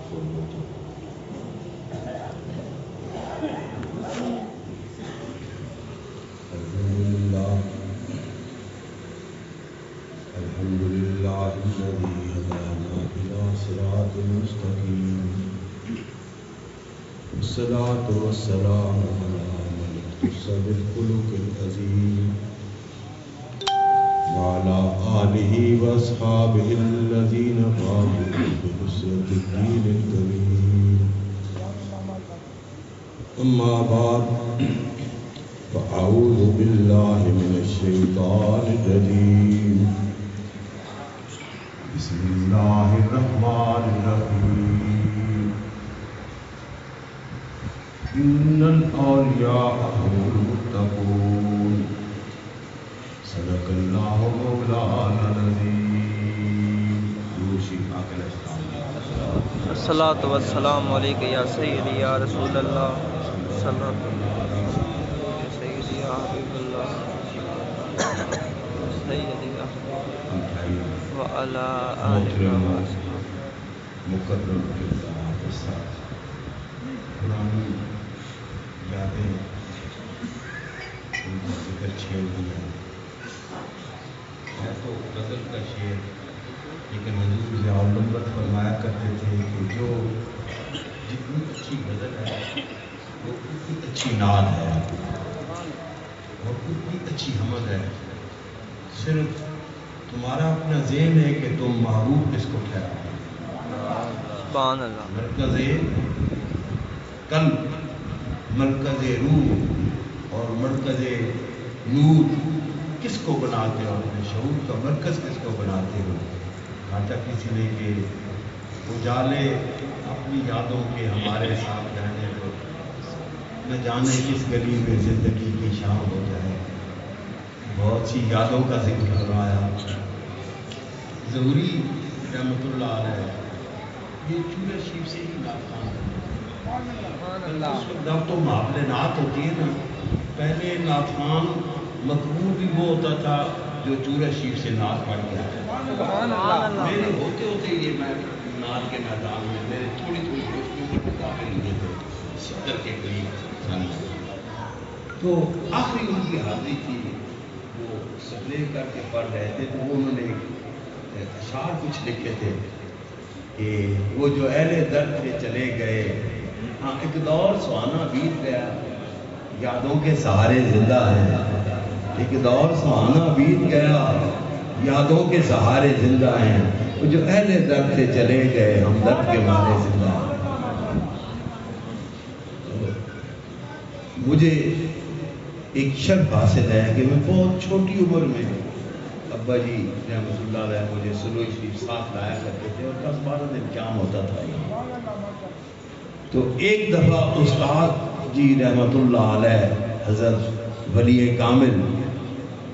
الحمد لله الذي هدانا إلى صراط مستقيم والصلاة والسلام على من اختص بالخلق العظيم وعلى آله وأصحابه الذين قاموا بنصرة الدين الكريم. أما بعد فأعوذ بالله من الشيطان الرجيم. بسم الله الرحمن الرحيم. إن الأولياء هم المتقون. صدق الله مولانا العظيم. الصلاۃ والسلام علیک یا سیدی یا رسول اللہ صلاۃ اللہ یا سیدی یا حبیب اللہ سیدی وعلی آلہ مکرم کردار کے ساتھ پرانی یادیں ان کا ذکر چھیڑ دیا ہے تو غزل کا شعر، لیکن حضور ضیاء النبوت فرمایا کرتے تھے کہ جو جتنی اچھی غزل ہے وہ اتنی اچھی نعت ہے اور اتنی اچھی حمد ہے. صرف تمہارا اپنا ذہن ہے کہ تم محبوب کس کو ٹھہراؤ. سبحان اللہ. مرکز قلب، مرکز روح اور مرکز نور کس کو بناتے ہو؟ اپنے شعور کا مرکز کس کو بناتے ہو؟ کہا کسی نے کہ اجالے اپنی یادوں کے ہمارے ساتھ رہنے کو نہ جانے کس گلی میں زندگی کی شام ہو جائے. بہت سی یادوں کا ذکر کروایا. ظہوری رحمۃ اللہ علیہ یہ چورہ شریف سے ہی نعت خوان کرتے تھے. تو معاملے نعت ہوتی ہے نا، پہلے نعت خوان مقبول بھی وہ ہوتا تھا جو چورہ شریف سے نعت پڑھ کے آتا تھا. میرے ہوتے ہوتے یہ میں نعت کے میدان میں میرے تھوڑی دوستوں پر داخل ہوئے تھے 70 کے قریب سن. تو آخری ان کی حاضری تھی، وہ سپلے کر کے پڑھ رہے تھے تو وہ انہوں نے اشعار کچھ لکھے تھے کہ وہ جو اہل درد سے چلے گئے، ہاں ایک دور سہانا بیت گیا یادوں کے سہارے زندہ ہیں. ایک دور سہانا بیت گیا یادوں کے سہارے زندہ ہیں. وہ جو اہل درد سے چلے گئے ہم درد کے مارے زندہ ہیں. مجھے ایک شرف حاصل ہے کہ میں بہت چھوٹی عمر میں ابا جی رحمۃ اللہ علیہ مجھے سروج شریف ساتھ لایا کرتے تھے اور 10-12 دن قیام ہوتا تھا. تو ایک دفعہ استاد جی رحمۃ اللہ علیہ حضرت ولی کامل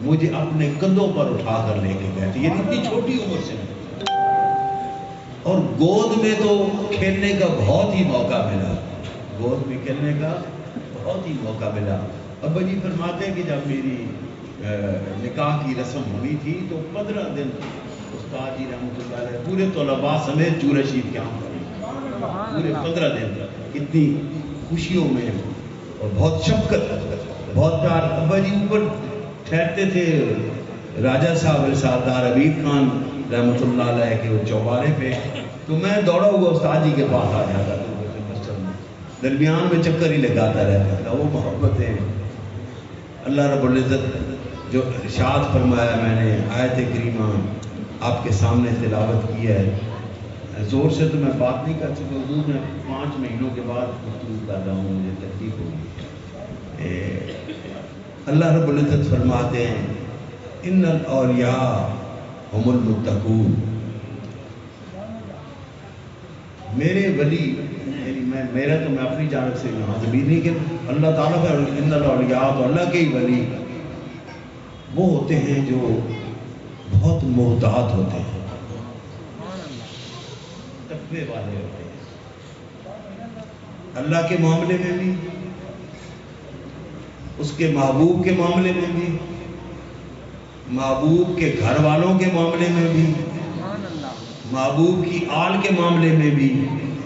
مجھے اپنے کندھوں پر اٹھا کر لے کے گئے تھے. یہ اتنی چھوٹی عمر سے اور گود میں تو کھیلنے کا بہت ہی موقع ملا. گود میں کھیلنے کا بہت ہی موقع ملا. ابا جی فرماتے ہیں کہ جب میری نکاح کی رسم ہوئی تھی تو 15 دن استاد جی رحمۃ اللہ علیہ پورے طلباء سمیت چورہ شریف قیام کرے. پورے 15 دن اتنی خوشیوں میں اور بہت شفقت بہت پیار. ابا جی اوپر ٹھہرتے تھے راجہ صاحب سردار عبید خان رحمۃ اللہ علیہ کے وہ چوبارے پہ، تو میں دوڑا ہوا استاد جی کے پاس آ جاتا تھا. درمیان میں چکر ہی لگاتا رہتا تھا. وہ محبتیں اللہ رب العزت جو ارشاد فرمایا، میں نے آیت کریمہ آپ کے سامنے تلاوت کی ہے. زور سے تو میں بات نہیں کر سکتا، حضور میں 5 مہینوں کے بعد گفتگو کر رہا ہوں، مجھے تکلیف ہوگی. اللہ رب العزت فرماتے ہیں ان الاولیاء هم المتقون. میرے ولی میرا تو میں اپنی جانب سے یہاں ضمیر نہیں کہ اللہ تعالیٰ کا ان الاولیاء تو اللہ کے ہی ولی وہ ہوتے ہیں جو بہت محتاط ہوتے ہیں، تقوی والے ہوتے ہیں. اللہ کے معاملے میں بھی، اس کے محبوب کے معاملے میں بھی، محبوب کے گھر والوں کے معاملے میں بھی، محبوب کی آل کے معاملے میں بھی،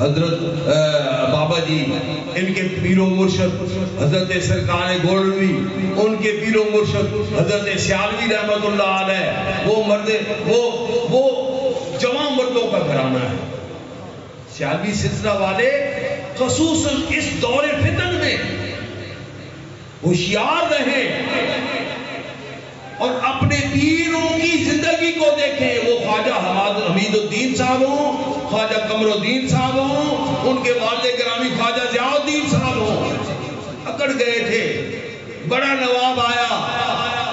حضرت بابا جی ان کے پیر و مرشد حضرت سرکار گولوی، ان کے پیر و مرشد حضرت سیالوی رحمت اللہ علیہ، وہ مرد وہ جوان مردوں کا گھرانہ ہے۔ سیالوی سلسلہ والے خصوصاً اس دور فتن میں ہوشیار رہیں اور اپنے پیروں کی زندگی کو دیکھیں۔ وہ خواجہ حمید الدین صاحب ہوں، خواجہ قمر الدین صاحب ہوں، ان کے والد گرامی خواجہ ضیاء الدین صاحب ہوں، اکڑ گئے تھے۔ بڑا نواب آیا،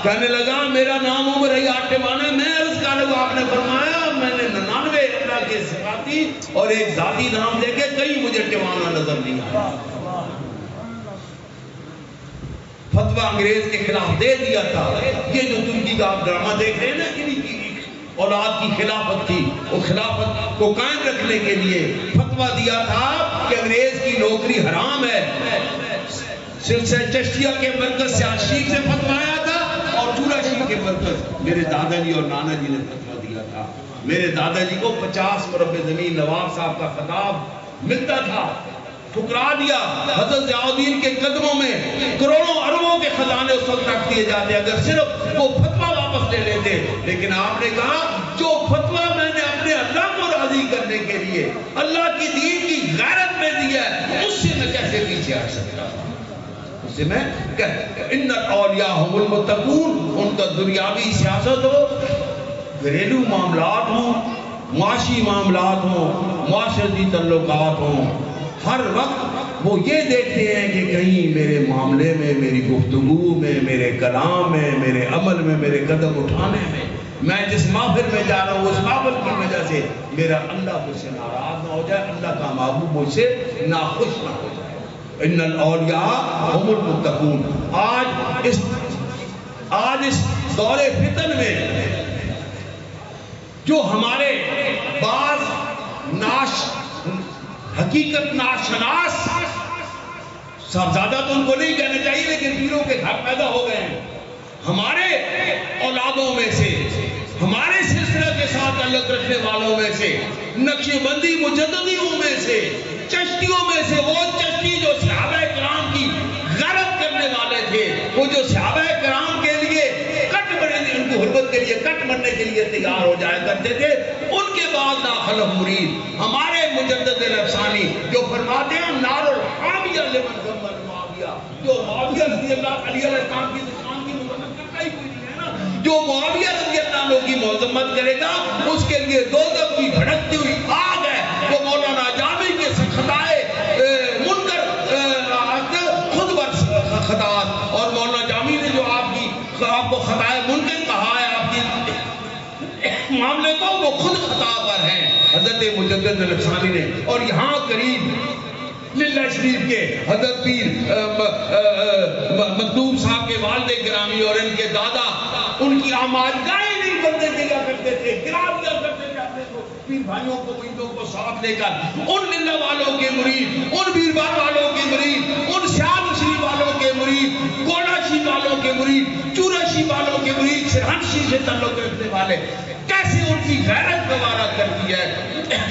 کہنے لگا میرا نام عمر ہے آٹمانا، میں عرض کر لگا، آپ نے فرمایا میں نے 99 اللہ کے صفاتی اور ایک ذاتی نام دے کے کہیں مجھے ٹمانا نظر نہیں آیا۔ فتوہ انگریز کے خلاف دے دیا تھا۔ یہ جو ترکی کا آپ ڈرامہ دیکھ رہے ہیں نا، انہی کی اولاد کی خلافت تھی، وہ خلافت کو قائم رکھنے کے لیے فتوہ دیا تھا کہ انگریز کی نوکری حرام ہے۔ سلسلہ چشتیہ کے مرکز سے شیخ سے فتوہ آیا تھا، اور چورا شیخ کے مرکز میرے دادا جی اور نانا جی نے فتوہ دیا تھا۔ میرے دادا جی کو 50 مربع زمین نواب صاحب کا خطاب ملتا تھا، ٹھکرا دیا۔ حضرت ضیاء الدین کے قدموں میں کروڑوں اربوں کے خزانے اس وقت رکھ دیے جاتے اگر صرف وہ فتوہ واپس لے لیتے۔ لیکن آپ نے کہا جو فتوہ میں نے اپنے اللہ کو راضی کرنے کے لیے اللہ کی دین کی غیرت میں دیا ہے، اس سے میں کیسے پیچھے ہٹ سکتا ہوں؟ اس سے میں ان الاولیاء هم المتقون، ان کا دنیاوی سیاست ہو، گھریلو معاملات ہوں، معاشی معاملات ہوں، معاشرتی تعلقات ہوں، ہر وقت وہ یہ دیکھتے ہیں کہ کہیں میرے معاملے میں، میری گفتگو میں، میرے کلام میں، میرے عمل میں، میرے قدم اٹھانے میں، میں جس محفل میں جا رہا ہوں اس محفل کی وجہ سے میرا اللہ مجھ سے ناراض نہ ہو جائے، اللہ کا محبوب مجھ سے ناخوش نہ ہو جائے۔ ان الاولیاء هم المتقون۔ آج اس دور فتن میں جو ہمارے بعض حقیقت ناشناس، صاحبزادہ تو ان کو نہیں کہنا چاہیے لیکن پیروں کے گھر پیدا ہو گئے ہیں، ہمارے اولادوں میں سے، ہمارے سلسلہ کے ساتھ تعلق رکھنے والوں میں سے، نقشبندی مجددیوں میں سے، چشتیوں میں سے، وہ چشتی جو صحابہ کرام کی غیرت کرنے والے تھے، وہ جو صحابہ کرام کے لیے کٹ مرنے، ان کو حرمت کے لیے کٹ مرنے کے لیے تیار ہو جایا کرتے تھے، ان کے بعد داخل مرید ہمارے مجدد الافسانی جو فرماتے ہیں نار الحامیہ لمن ضمن معاویہ، جو معاویہ رضی اللہ علیہ السلام کی دشمن کی مذمت کرتا ہی کوئی نہیں ہے نا، جو معاویہ رضی اللہ عنہ کی مذمت کرے گا اس کے لیے دوزخ کی بھڑکتی ہوئی آگ ہے۔ وہ مولانا جامی کے خطائے منکر خود برس خطاات، اور مولانا جامی نے جو آپ کو خطائے منکر کہا ہے آپ کی معاملے کو، وہ خود خطا پر ہیں حضرت مجدد الافسانی نے۔ اور یہاں قریب للہ شریف کے حضرت پیر مکتوب صاحب کے والد گرامی اور ان کے دادا، ان کی آمادگاہیں نہیں بندے دیا کرتے تھے، گرا دیا کرتے تھے اپنے کو، پیر بھائیوں کو مریدوں کو ساتھ لے کر، ان للہ والوں کے مرید، ان بیربار والوں کے مرید، ان سیال شریف والوں کے مرید، گوڑا شریف والوں کے مرید، چورا شریف والوں کے مرید، سرہن شریف سے تعلق رکھنے والے، کیسے ان کی غیرت گوارا کرتی ہے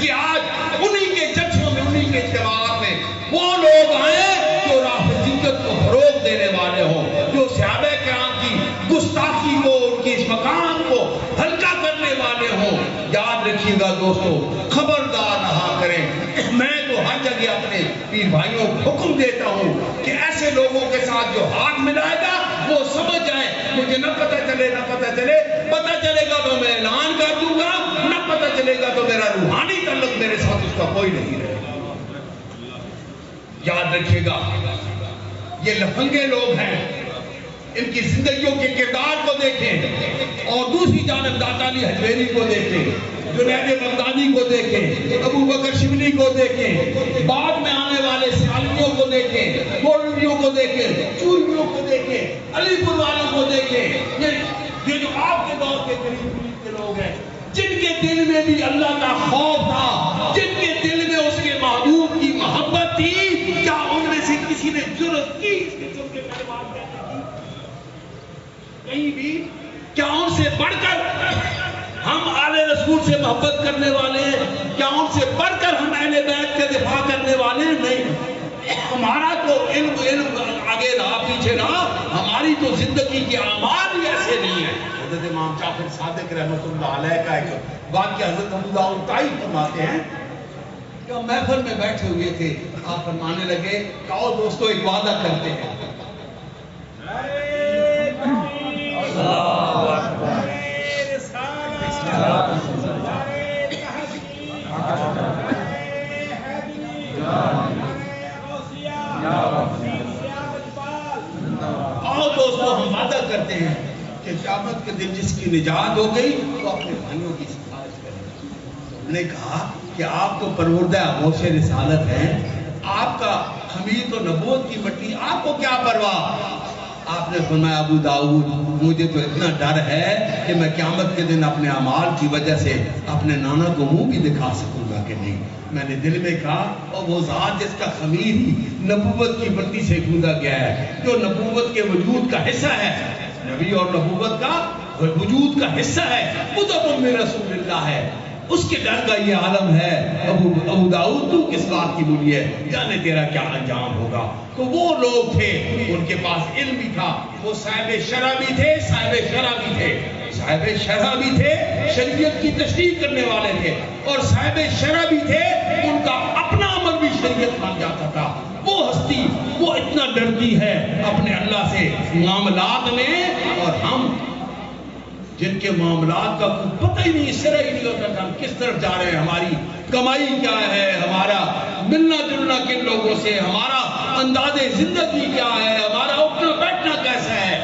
کہ آج انہی کے جلسوں میں، انہی کے اجتماعات میں وہ لوگ آئیں جو رافضیت کو فروغ دینے والے ہوں، جو صحابہ کرام کی گستاخی کو، ان کی اس مقام کو ہلکا کرنے والے ہوں۔ یاد رکھیے گا دوستو، خبردار رہا کریں۔ میں تو ہر جگہ اپنے پیر بھائیوں کو حکم دیتا ہوں کہ ایسے لوگوں کے ساتھ جو ہاتھ ملائے گا وہ سمجھ جائیں، مجھے نہ پتہ چلے، نہ پتہ چلے، پتہ چلے گا تو میں اعلان کر دوں گا، نہ پتہ چلے گا تو میرا روحانی تعلق میرے ساتھ اس کا کوئی نہیں رہے گا۔ یاد رکھیے گا، یہ لفنگے لوگ ہیں، ان کی زندگیوں کے کردار کو دیکھیں، اور دوسری جانب داتا علی حجویری کو دیکھیں، جنید بغدادی کو دیکھیں، ابو بکر شبلی کو دیکھیں، بعد میں آنے والے سیالویوں کو دیکھیں، مولویوں کو دیکھیں، چوریوں کو دیکھیں، علی پور والوں کو دیکھیں، یہ جو آپ کے دور کے قریب کے لوگ ہیں، جن کے دل میں بھی اللہ کا خوف تھا، جن کے دل میں اس کے محبوب کی محبت تھی، کیا ان میں سے کسی نے جرأت کی اس قسم کے کلمات کہنے کی؟ کہیں بھی کیا ان سے بڑھ کر ہم آل رسول سے محبت کرنے والے ہیں، کیا ان سے بڑھ کر ہم اہل بیت کے دفاع کرنے والے ہیں؟ نہیں، ہمارا تو علم آگے رہا پیچھے رہا، ہماری تو زندگی کے اعمال بھی ایسے نہیں ہیں۔ حضرت امام جعفر صادق رحمۃ اللہ علیہ کا ایک واقعہ حضرت ابو داؤد طائی فرماتے ہیں کہ ہم محفل میں بیٹھے ہوئے تھے، آپ فرمانے لگے کہ آؤ دوستو ایک وعدہ کرتے ہیں۔ آؤ دوستو ہم وعدہ کرتے ہیں کہ قیامت کے دن جس کی نجات ہو گئی وہ اپنے بھائیوں کی سفارش کرے گا۔ ہم نے کہا کہ آپ تو پروردہ غوث رسالت ہیں، آپ کا حمید و نبوت کی مٹی، آپ کو کیا پرواہ؟ آپ نے فرمایا ابو داؤد مجھے تو اتنا ڈر ہے کہ میں قیامت کے دن اپنے اعمال کی وجہ سے اپنے نانا کو منہ بھی دکھا سکوں گا کہ نہیں۔ میں نے دل میں کہا اور وہ ذات جس کا خمیر ہی نبوت کی مٹی سے گوندا گیا ہے، جو نبوت کے وجود کا حصہ ہے، نبی اور نبوت کا وجود کا حصہ ہے، مدعو من رسول اللہ ہے، اس کے ڈر کا یہ عالم ہے۔ ابو داؤد تو کس بات کی بولی ہے، جانے تیرا کیا انجام ہوگا۔ تو وہ لوگ تھے، ان کے پاس علم بھی تھا، وہ صاحب شرع بھی تھے، صاحب شرع بھی تھے، صاحب شرع بھی تھے، شریعت کی تشریح کرنے والے تھے، اور صاحب شرع بھی تھے، ان کا اپنا عمل بھی شریعت بن جاتا تھا۔ وہ ہستی وہ اتنا ڈرتی ہے اپنے اللہ سے معاملات میں، اور ہم جن کے معاملات کا کوئی پتہ ہی نہیں، سرا ہی نہیں ہوتا کہ ہم کس طرف جا رہے ہیں، ہماری کمائی کیا ہے، ہمارا ملنا جلنا کن لوگوں سے، ہمارا انداز زندگی کیا ہے، ہمارا اٹھنا بیٹھنا کیسا ہے۔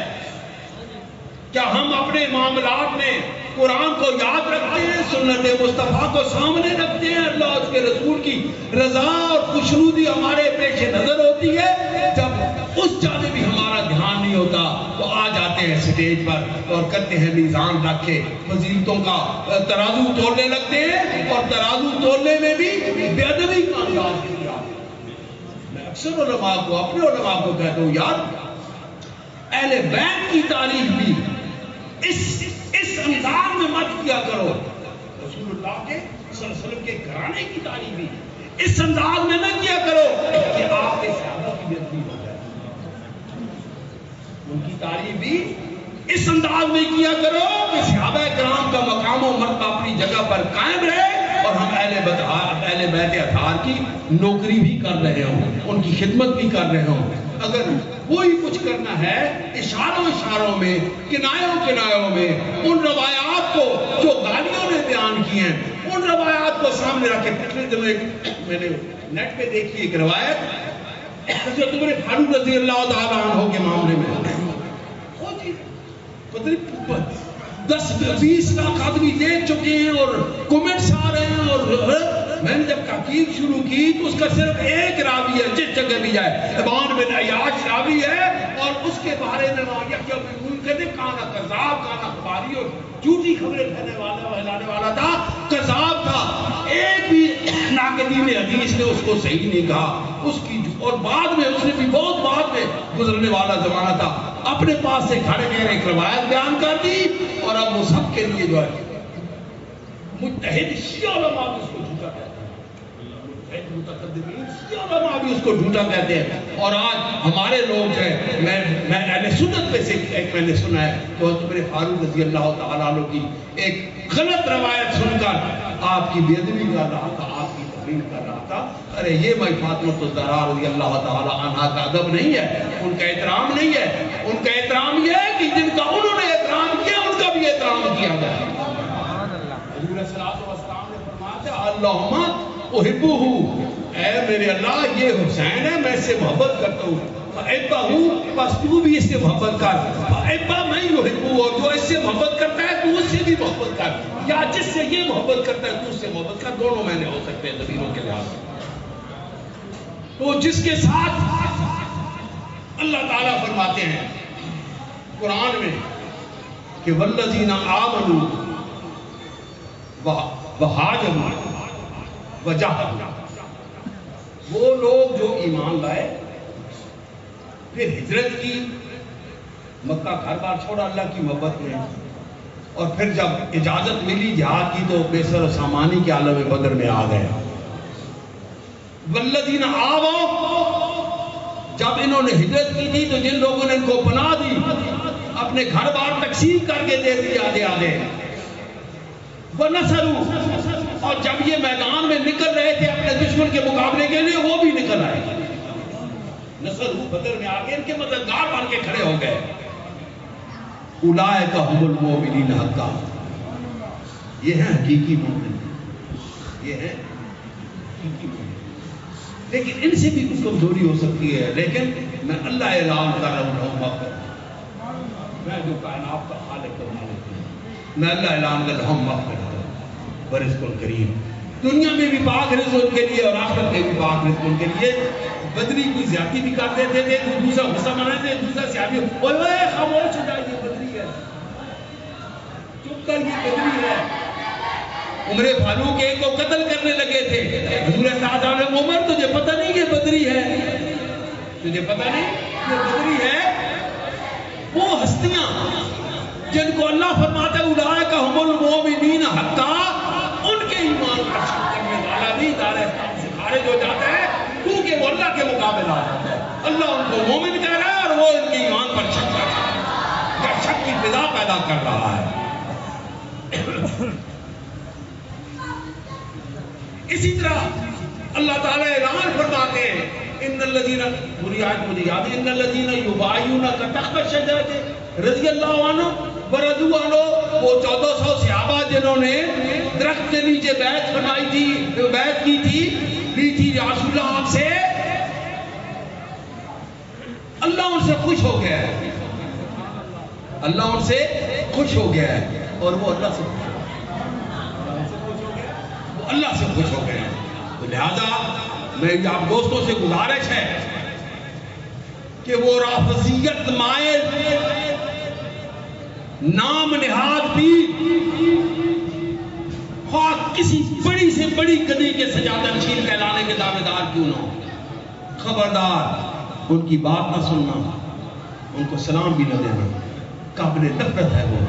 کیا ہم اپنے معاملات میں قرآن کو یاد رکھتے ہیں، سنت مصطفیٰ کو سامنے رکھتے ہیں، اللہ اور اس کے رسول کی رضا اور خوشنودی ہمارے پیش نظر ہوتی ہے؟ جب اس جانب بھی ہمارا دھیان نہیں ہوتا تو آ جاتے ہیں سٹیج پر اور کرتے ہیں میزان رکھ کے فضیلتوں کا ترازو تولنے لگتے ہیں، اور ترازو تولنے میں بھی بے ادبی کا انداز کیا۔ میں اکثر علماء کو، اپنے علماء کو کہتا ہوں، یار اہل بیت کی تعریف بھی اس انداز میں مت کیا کرو، رسول اللہ کے صلی اللہ علیہ وسلم کے گھرانے کی تعریف بھی اس انداز میں نہ کیا کرو کہ آپ کے صحابہ کی بے ادبی ہو جائے۔ ان کی تعریف بھی اس انداز میں کیا کرو کہ صحابہ کرام کا مقام و مرتبہ اپنی جگہ پر قائم رہے، اور ہم اہل بیت اطہار کی نوکری بھی کر رہے ہوں، ان کی خدمت بھی کر رہے ہوں۔ اگر وہی کچھ کرنا ہے اشاروں میں، کنایوں میں، ان روایات کو جو غالیوں نے بیان کی ہیں، ان روایات کو سامنے رکھ کے، پچھلے دنوں میں نے نیٹ پہ دیکھی ایک روایت حضرت عمر فاروق رضی اللہ تعالیٰ عنہ کے معاملے میں، 10-20 لاکھ آدمی دیکھ چکے ہیں اور کومنٹس آ رہے ہیں، اور میں نے جب تحقیق شروع کی تو اس کا صرف ایک راوی ہے، جس جگہ بھی جائے ابان بن عیاش راوی ہے، اور اس کے بارے میں کہتے کانا کذاب، کانا اخباری، اور جھوٹی خبریں پھیلانے والا تھا، کذاب تھا۔ ایک بھی ناقدین حدیث نے اس کو صحیح نہیں کہا، اس کی، اور بعد میں اس نے بھی بہت بعد میں گزرنے والا زمانہ تھا، اپنے پاس سے کھڑے کر ایک روایت بیان کر دی، اور اب وہ سب کے لیے جو ہے متحد شیعہ علماء بھی اس کو جھوٹا کہتے ہیں، متقدمین شیعہ علماء بھی اس کو جھوٹا کہتے ہیں۔ اور آج ہمارے لوگ جو ہے، میں اہل سنت میں سے ایک میں نے سنا ہے کہ عمر فاروق رضی اللہ تعالیٰ عنہ کی ایک غلط روایت سن کر آپ کی بے ادبی کر رہا تھا، آپ کی توہین کر رہا تھا۔ ارے یہ بھائی فاطمہ الزہرا رضی اللہ تعالیٰ عنہا کا ادب نہیں ہے، ان کا احترام نہیں ہے، ان کا احترام یہ ہے کہ جن کا انہوں نے احترام کیا ان کا بھی احترام کیا جائے۔ حضور صلی اللہ علیہ وسلم نے فرمایا اللہم احبہ، اے میرے اللہ یہ حسین ہے، میں اس سے محبت کرتا ہوں، فاحبہ، بس تو بھی اس سے محبت کر، فاحبہ میں یحبہ، اور جو اس سے محبت کرتا ہے تو اس سے بھی محبت کر، یا جس سے یہ محبت کرتا ہے تو اس سے محبت کر، دونوں میں نے ہو سکتے ہیں ضمیروں کے لحاظ سے۔ تو جس کے ساتھ اللہ تعالیٰ فرماتے ہیں قرآن میں کہ والذین آمنوا وہاجروا وجاہدوا، وہ لوگ جو ایمان لائے پھر ہجرت کی، مکہ گھر بار چھوڑا اللہ کی محبت میں، اور پھر جب اجازت ملی جہاد کی تو بے سر و سامانی کے عالم بدر میں آ گئے. والذین آووا، جب انہوں نے ہجرت کی تھی تو جن لوگوں نے ان کو پناہ دی اپنے گھر بار تقسیم کر کے دے دیا آدھے آدھے. وَنَصَرُوا، اور جب یہ میدان میں نکل رہے تھے اپنے دشمن کے مقابلے کے لیے وہ بھی نکل آئے. نصروا بدر میں آگے ان کے مددگار بن کے کھڑے ہو گئے. اولئک ھم المؤمنون حقا، یہ ہیں حقیقی مومن، یہ ہیں حقیقی مومن. لیکن ان سے بھی کچھ کمزوری ہو سکتی ہے. لیکن میں اللہ اعلان کر رہا ہوں، میں جو کائنات کا خالق و مالک ہوں، میں اللہ اعلان کر رہا ہوں مغفرت ورزق کریم. دنیا میں بھی پاک رزق ان کے لیے اور آخرت میں بھی پاک رزق ان کے لیے. بدری کوئی زیادتی بھی کر دیتے تھے، دوسرا غصہ مناتے تھے، دوسرا سیاسی اوے خاموش ہو جائے، یہ بدری ہے، چپ کر، یہ بدری ہے. عمر فاروق ایک کو قتل کرنے لگے تھے. حضور صلی اللہ علیہ عمر تجھے پتہ نہیں یہ بدری ہے، تجھے پتہ نہیں یہ بدری ہے. وہ ہستیاں جن کو اللہ فرماتا ہے اولئک ھم المؤمنون حقا، ان کے ایمان کا شک کرنے والا بھی دار اسلام سے خارج ہو جاتا ہے کیونکہ وہ اللہ کے مقابل آ جاتا ہے. اللہ ان کو مومن کہہ رہا ہے اور وہ ان کے ایمان پر شک کر رہا ہے، یا شک کی فضا پیدا کر رہا ہے. اسی طرح اللہ تعالیٰ اعلان فرماتے ہیں ان الذین، پوری آیت مجھے یاد ہے، ان الذین یبایعونک تحت الشجرۃ رضی اللہ عنہ ورضوا عنہ، وہ 1400 صحابہ جنہوں نے درخت کے نیچے بیعت فرمائی تھی، بیعت کی تھی، لی تھی رسول اللہ آپ سے، اللہ ان سے خوش ہو گیا ہے. اللہ ان سے خوش ہو گیا ہے اور وہ اللہ سے خوش ہو گیا، وہ اللہ سے خوش ہو گئے ہیں. تو لہذا میری آپ دوستوں سے گزارش ہے کہ وہ رافضیت مائل نام نہاد بھی خواہ کسی بڑی سے بڑی گدی کے سجادہ نشین کہلانے کے دعوے دار کیوں نہ ہو، خبردار ان کی بات نہ سننا، ان کو سلام بھی نہ دینا. قابل نفرت ہے وہ.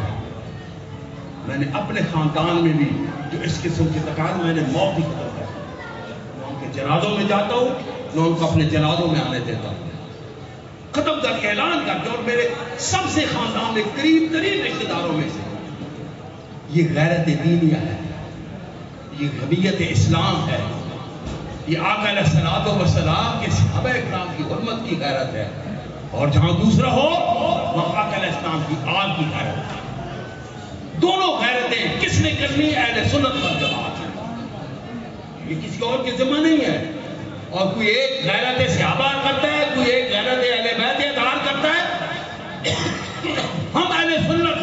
میں نے اپنے خاندان میں بھی جو اس قسم کے تقاضے، میں نے موت ہی ختم کر، نہ ان کے جنازوں میں جاتا ہوں نہ ان کو اپنے جنازوں میں آنے دیتا ہوں. ختم کر کے اعلان کر کے، اور میرے سب سے خاندان میں قریب ترین رشتہ داروں میں سے یہ غیرت دینیہ ہے، یہ حمیت اسلام ہے، یہ آقا علیہ الصلوۃ والسلام کے صحابہ اکرام کی حرمت کی غیرت ہے. اور جہاں دوسرا ہو وہاں آقا علیہ السلام کی آل کی غیرت ہے. دونوں غیرتیں کس نے کرنی؟ اہل سنت والجماعت ہے، یہ کسی اور کے ذمہ نہیں ہے. اور کوئی ایک غیرت صحابہ کرتا ہے، کوئی ایک غیرت اہل بیت ادار کرتا ہے. ہم اہل سنت،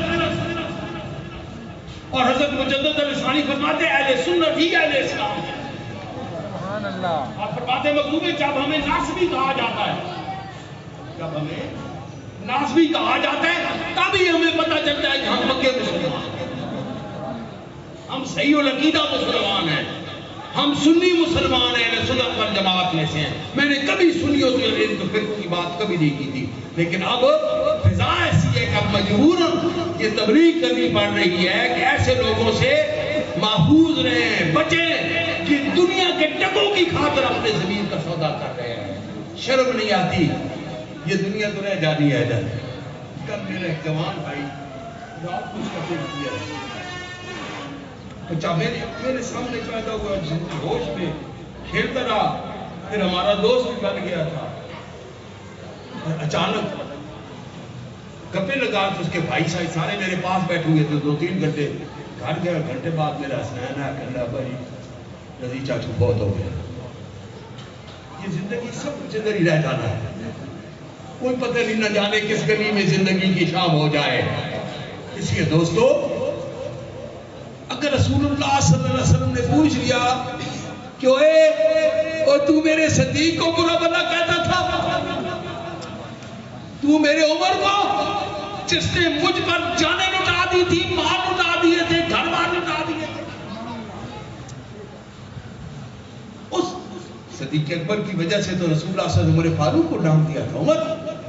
اور حضرت مجدد الاسلانی فرماتے ہیں اہل سنت ہی اہل اسلام ہے. سبحان اللہ. آپ فرماتے مکتوب میں جب ہمیں ناسبی کہا جاتا ہے، جب ہمیں ناسبی کہا جاتا ہے تبھی ہمیں پتہ چلتا ہے کہ ہم پکے مسلمان ہیں، ہم صحیح العقیدہ مسلمان ہیں، ہم سنی مسلمان ہیں، اہل سنت والجماعت میں سے ہیں. میں نے کبھی سنیوں سے ان کو فرقوں کی بات کبھی نہیں کی تھی، لیکن اب فضا ایسی ہے کہ اب مجبوراً یہ تبلیغ کرنی پڑ رہی ہے کہ ایسے لوگوں سے محفوظ رہیں، بچیں کہ دنیا کے ٹکوں کی خاطر اپنے زمین کا سودا کر رہے ہیں. شرم نہیں آتی؟ یہ دنیا تو رہ جانی ہے. کل میرا ایک جوان بھائی رات کو اس کا دل کیا، جب میرے سامنے پیدا ہوا، ہوش میں کھیلتا رہا، پھر ہمارا دوست بھی بن گیا تھا. اور اچانک گپے لگا تو اس کے بھائی صاحب سارے میرے پاس بیٹھے ہوئے تھے. 2-3 گھنٹے گھر گیا، گھنٹے بعد میرا حسنین ہے کہ اللہ بھائی رضی چاچو بہت ہو گیا. یہ زندگی سب کچھ ادھر ہی رہ جانا ہے، کوئی پتہ نہیں نہ جانے کس گلی میں زندگی کی شام ہو جائے. اس لیے دوستو، اگر رسول اللہ صلی اللہ علیہ وسلم نے پوچھ لیا کہ اوے تو میرے صدیق کو برا بلا کہتا تھا، تو میرے عمر کو جس نے مجھ پر جانیں لٹا دی تھی، مال لٹا دیے تھے، گھر بار لٹا دیے تھے، اس صدیق اکبر کی وجہ سے تو رسول اللہ صلی اللہ علیہ وسلم عمر فاروق کو ڈانٹ دیا تھا. عمر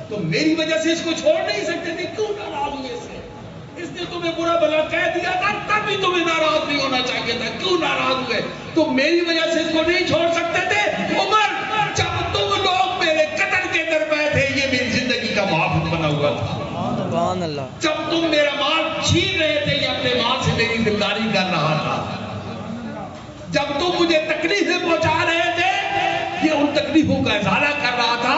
تو میری وجہ سے اس کو چھوڑ نہیں سکتے تھے، کیوں ناراض ہوئے سے؟ اس نے تمہیں برا بھلا کہہ دیا تھا تب بھی تمہیں ناراض نہیں ہونا چاہیے تھا. کیوں ناراض ہوئے؟ تم میری وجہ سے اس کو نہیں چھوڑ سکتے تھے. عمر جب تم لوگ میرے قتل کے درپے تھے یہ میری زندگی کا محافظ بنا ہوا تھا. سبحان اللہ. جب تم میرا مال چھین رہے تھے یہ اپنے مال سے میری دلداری کر رہا تھا. جب تم مجھے تکلیفیں پہنچا رہے تھے یہ ان تکلیفوں کا ازالہ کر رہا تھا.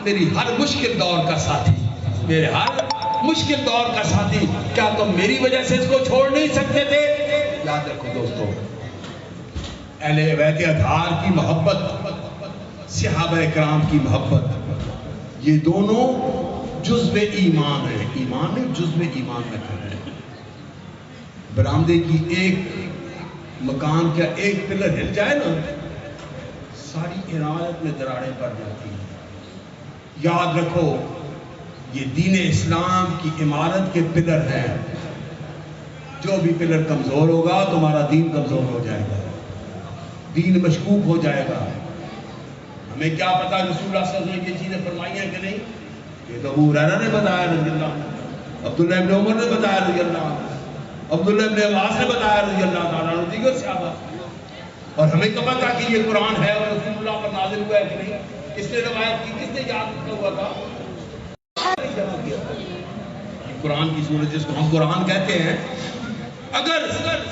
میری ہر مشکل دور کا ساتھی، میرے ہر مشکل دور کا ساتھی. کیا تم میری وجہ سے اس کو چھوڑ نہیں سکتے تھے؟ یاد رکھو دوستو، اہل بیت اطہار کی محبت، صحابہ کرام کی محبت، یہ دونوں جزو ایمان ہے. ایمان نہیں، جزو ایمان میں کھڑے ہیں. برآمدے کی ایک مکان کا ایک پلر ہل جائے نا ساری عمارت میں دراڑیں پڑ جاتی ہیں. یاد رکھو یہ دین اسلام کی عمارت کے پلر ہیں. جو بھی پلر کمزور ہوگا تمہارا دین کمزور ہو جائے گا، دین مشکوک ہو جائے گا. ہمیں کیا پتا رسول اللہ صلی اللہ علیہ وسلم کی چیزیں فرمائی ہیں کہ نہیں؟ یہ تو ابو ہریرہ نے بتایا رضی اللہ عنہ، عبداللہ ابن عمر نے بتایا رضی اللہ عنہ، عبداللہ ابن عباس نے بتایا رضی اللہ تعالیٰ عنہ، دیگر صحابہ. اور ہمیں تو پتا کہ یہ قرآن ہے اور رسول اللہ پر نازل ہوا ہے کہ نہیں. کس نے روایت کی؟ کس نے یاد رکھا ہوا تھا؟ قرآن کی سورت جس کو ہم قرآن کہتے ہیں. اگر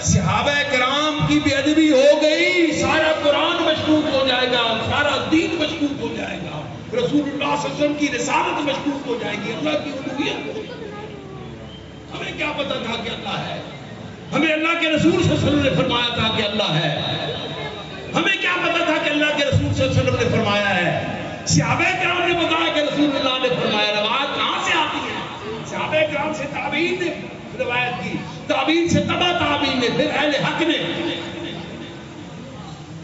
صحابہ کرام کی بے ادبی ہو گئی سارا قرآن مشکوک ہو جائے گا، سارا دین مشکوک ہو جائے گا، رسول اللہ صلی اللہ علیہ وسلم کی رسالت مشکوک ہو جائے گی، اللہ کی الوہیت. ہمیں کیا پتا تھا کہ اللہ ہے؟ ہمیں اللہ کے رسول صلی اللہ علیہ وسلم نے فرمایا تھا کہ اللہ ہے. ہمیں کیا پتا تھا کہ اللہ کے رسول صلی اللہ علیہ وسلم نے فرمایا ہے؟ صحابہ کرام نے بتایا کہ رسول اللہ نے فرمایا. روایت کہاں سے آتی ہے؟ صحابہ کرام سے تابعین نے روایت کی، تابعین سے تبع تابعین نے، پھر اہل حق نے.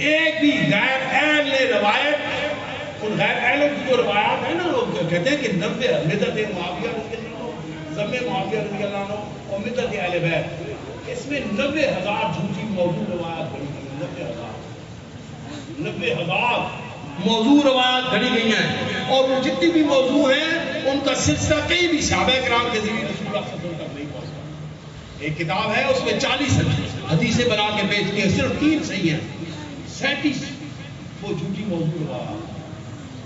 ایک بھی غیر اہل نے روایت، ان غیر اہلوں کی جو روایات ہیں نا لوگ کہتے ہیں کہ 90 مدت معاویہ رضی اللہ عنہ، ضم معاویہ رضی اللہ عنہ اور مدت اہل بیت، اس میں 90,000 جھوٹی موضوع روایات بنی گئی. 90,000 موضوع روایات گھڑی گئی ہیں. اور وہ جتنی بھی موضوع ہیں ان کا سلسلہ کئی بھی صحابہ کرام کے ذریعے رسول اللہ صلی اللہ علیہ وسلم تک نہیں پہنچتا. ایک کتاب ہے اس میں 40 حدیثیں بنا کے بیچتی ہیں، صرف 3 صحیح ہیں، 37 وہ جھوٹی موضوع روایات.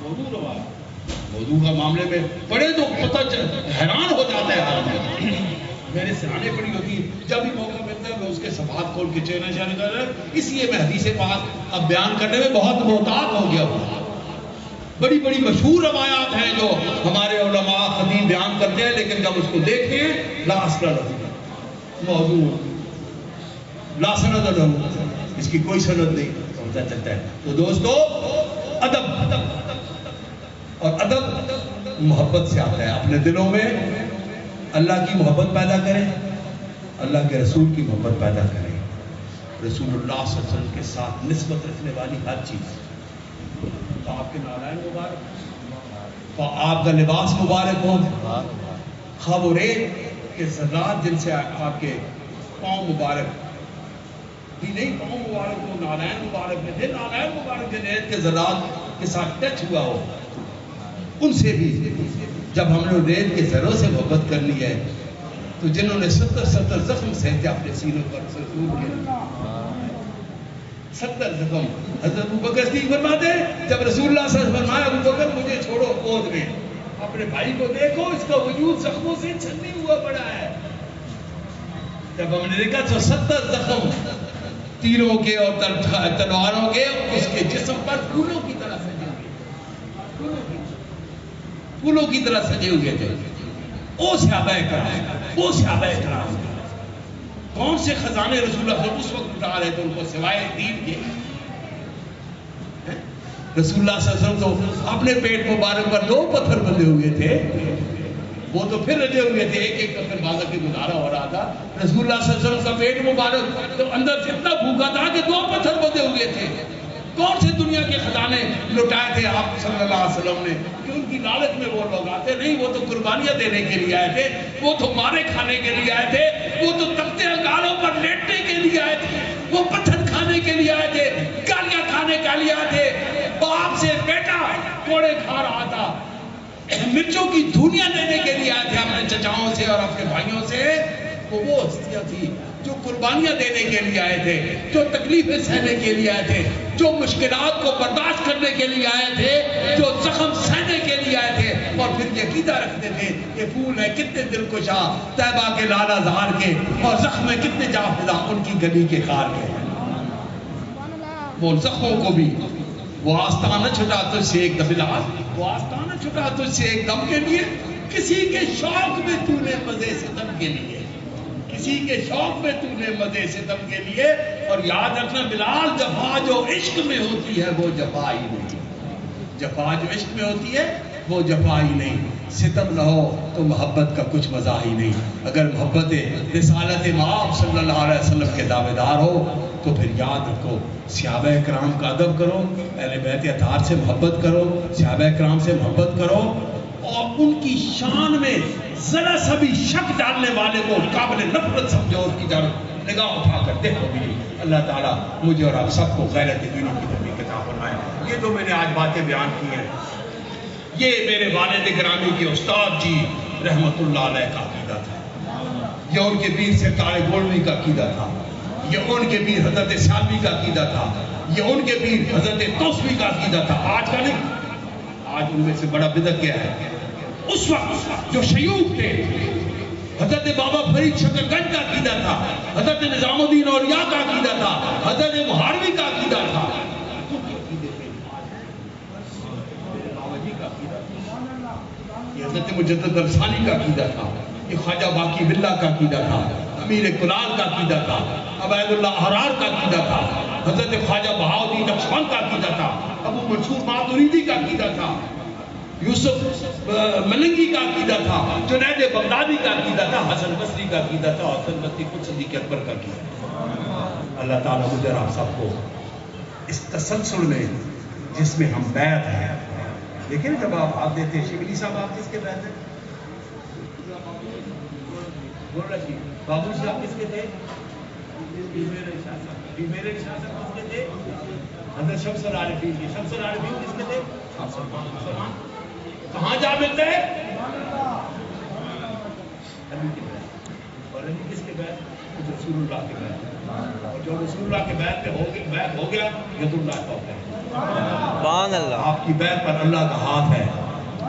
موضوع روایات، موضوع کا معاملے میں پڑھے تو پتہ حیران ہو جاتا ہے آدمی. میں نے سرانے پڑھی ہوتی ہے، جب بھی موقع ملتا ہے میں اس کے صفحات کھول کے چہرہ شانے کر رہا ہوں. اس لیے میں حدیث پاک اب بیان کرنے میں بہت محتاط ہو گیا ہوں. بڑی بڑی مشہور روایات ہیں جو ہمارے علماء خطیب بیان کرتے ہیں، لیکن جب اس کو دیکھیں لا اصل لہ، موضوع لا سند لہ، اس کی کوئی سند نہیں سمجھا چلتا ہے. تو دوستو ادب، اور ادب محبت سے آتا ہے. اپنے دلوں میں اللہ کی محبت پیدا کریں، اللہ کے رسول کی محبت پیدا کریں. رسول اللہ صلی اللہ علیہ وسلم کے ساتھ نسبت رکھنے والی ہر چیز، تو آپ کے نالائن مبارک، تو آپ کا لباس مبارک ہو، خواہ وہ ریت کے ذرات جن سے آپ کے پاؤں مبارک بھی نہیں، پاؤں مبارک ہو، نالائن مبارک میں پھر نالائن مبارک کے ریت کے ذرات کے ساتھ ٹچ ہوا ہو، ان سے بھی. جب ہم نے ریت کے ذروں سے محبت کر لی ہے تو جنہوں نے 70 زخم سہتے اپنے سینوں پر ضرور کیا، 70 زخم. حضرت ابوبکر صدیق فرماتے جب رسول اللہ صلی اللہ علیہ وسلم فرمایا ابوبکر مجھے چھوڑو گود میں، اپنے بھائی کو دیکھو اس کا وجود زخموں سے چھلنی ہوا پڑا ہے. جب ہم نے دیکھا تو 70 زخم تیروں کے اور تلواروں کے اس کے جسم پر پھولوں کی طرح سجے ہوئے، پھولوں کی طرح سجے ہوئے تھے. او صحابہ کرام، او صحابہ کرام کون سے خزانے رسول اللہ اس وقت اٹھا رہے تھے ان کو سوائے دین کے؟ رسول اللہ صلی اللہ علیہ وسلم تو اپنے پیٹ مبارک پر 2 پتھر بندھے ہوئے تھے، وہ تو پھر رجے ہوئے تھے، ایک پتھر بازا کے گزارا ہو رہا تھا. رسول اللہ صلی اللہ علیہ وسلم کا پیٹ مبارک تو اندر سے اتنا بھوکا تھا کہ 2 پتھر بندھے ہوئے تھے. کون سے دنیا کے خزانے لٹائے تھے آپ صلی اللہ علیہ وسلم نے کہ ان کی لالچ میں وہ لوگ آتے نہیں؟ وہ تو قربانیاں دینے کے لیے آئے تھے، وہ تو مارے کھانے کے لیے آئے تھے، وہ تو تختے انگاروں پر لیٹنے کے لیے آئے تھے، وہ پتھر کھانے کے لیے آئے تھے، گالیاں کھانے کے لیے آئے تھے. باپ سے بیٹا کوڑے کھا رہا تھا، مرچوں کی دھونیاں لینے کے لیے آئے تھے اپنے چچاؤں سے اور اپنے بھائیوں سے. وہ وہ ہستیاں تھی جو قربانیاں دینے کے لیے آئے تھے, جو تکلیفیں سہنے کے لیے آئے تھے, جو مشکلات کو برداشت کرنے کے لیے آئے تھے, جو زخم سہنے کے لیے آئے تھے, اور پھر یہ عقیدہ رکھتے تھے یہ پھول ہے کتنے دل کشا طیبہ کے لالا زہار کے, اور زخم ہے کتنے جاں ان کی گلی کے خار کے. وہ زخموں کو بھی وہ آستانہ چھٹا تجھ سے ایک دم بلال, وہ آستانہ چھٹا تجھ سے ایک دم کے لیے, کسی کے شوق میں تو نے مزے ستم کے لیے, کسی کے شوق میں تو نے مزے ستم کے لیے. اور یاد رکھنا بلال, جفا جو عشق میں ہوتی ہے وہ جفا ہی نہیں, جفا جو عشق میں ہوتی ہے وہ جفا ہی نہیں. ستم نہ ہو تو محبت کا کچھ مزہ ہی نہیں. اگر محبت رسالت مآب صلی اللہ علیہ وسلم کے دعوے دار ہو تو پھر یاد رکھو صحابہ کرام کا ادب کرو, اہل بیت اطہار سے محبت کرو, صحابہ کرام سے محبت کرو, اور ان کی شان میں ذرا سا بھی شک ڈالنے والے کو قابل نفرت سمجھو, اس کی طرف نگاہ اٹھا کر دیکھو بھی نہیں. اللہ تعالیٰ مجھے اور آپ سب کو غیرت دینی کی توفیق عطا فرمائے. یہ جو میں نے آج باتیں بیان کی ہیں یہ میرے والد گرامی کے استاد جی رحمت اللہ علیہ کا عقیدہ تھا, یہ ان کے پیر سرکار گولوی کا عقیدہ تھا, یہ ان کے پیر حضرت سیالوی کا عقیدہ تھا, یہ ان کے پیر حضرت توسوی کا عقیدہ تھا. آج کا نہیں, آج ان میں سے بڑا بدعت کیا ہے, اس وقت جو شیوخ تھے حضرت بابا فرید شکر گنج کا عقیدہ تھا, حضرت نظام الدین اولیاء کا عقیدہ تھا, حضرت مہاروی کا عقیدہ تھا, یہ حضرت مجدد الثانی کا عقیدہ تھا, یہ خواجہ باقی باللہ کا عقیدہ تھا, امیر کلال کا عقیدہ تھا, عبید اللہ احرار کا عقیدہ تھا, حضرت خواجہ بہاؤالدین نقشبند کا عقیدہ تھا, ابو منصور ماتریدی کا عقیدہ تھا, یوسف ملنگی کا عقیدہ تھا, جنید بغدادی کا عقیدہ تھا, حسن بصری کا عقیدہ تھا, اور حسن بصری خود صدیق اکبر کا عقیدہ تھا. اللہ تعالیٰ مجھے اور آپ سب کو اس تسلسل میں جس میں ہم بیعت ہیں, لیکن جب آپ ہاتھ دیتے ہیں, شبلی صاحب آپ کس کے بیعت ہیں, بول رہا بابو جی آپ کس کے تھے, میرے شاہ صاحب کس کے تھے, حضرت شمس العارفین کی, شمس العارفین کس کے تھے, کہاں جا ملتے ہیں, علی کے بیعت, اور علی کس کے بیعت, رسول اللہ کے بیعت, اور جو رسول اللہ کے بیعت پہ بیعت ہو گیا ید اللہ کا ہوتا ہے. سبحان اللہ. آپ کی بیعت پر اللہ کا ہاتھ ہے,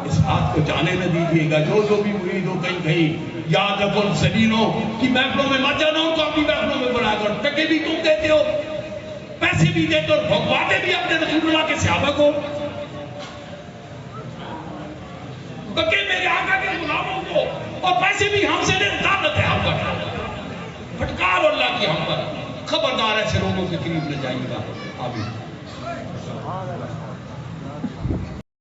اس ہاتھ کو جانے نہ دیجیے گا. جو بھی مرید ہو کہیں کہیں یاد رکھو زلیلوں کی محفلوں میں مت جانا ہو تو اپنی محفلوں میں بنا کر, ٹکے بھی تم دیتے ہو, پیسے بھی دیتے ہو, بھگواتے بھی اپنے رسول اللہ کے صحابہ کو, بکے میرے آقا کے غلاموں کو, اور پیسے بھی ہم سے لے, طاقت ہے ہم پر, پھٹکار اللہ کی ہم پر. خبردار ایسے لوگوں کے قریب نہ جائیے گا. آمین.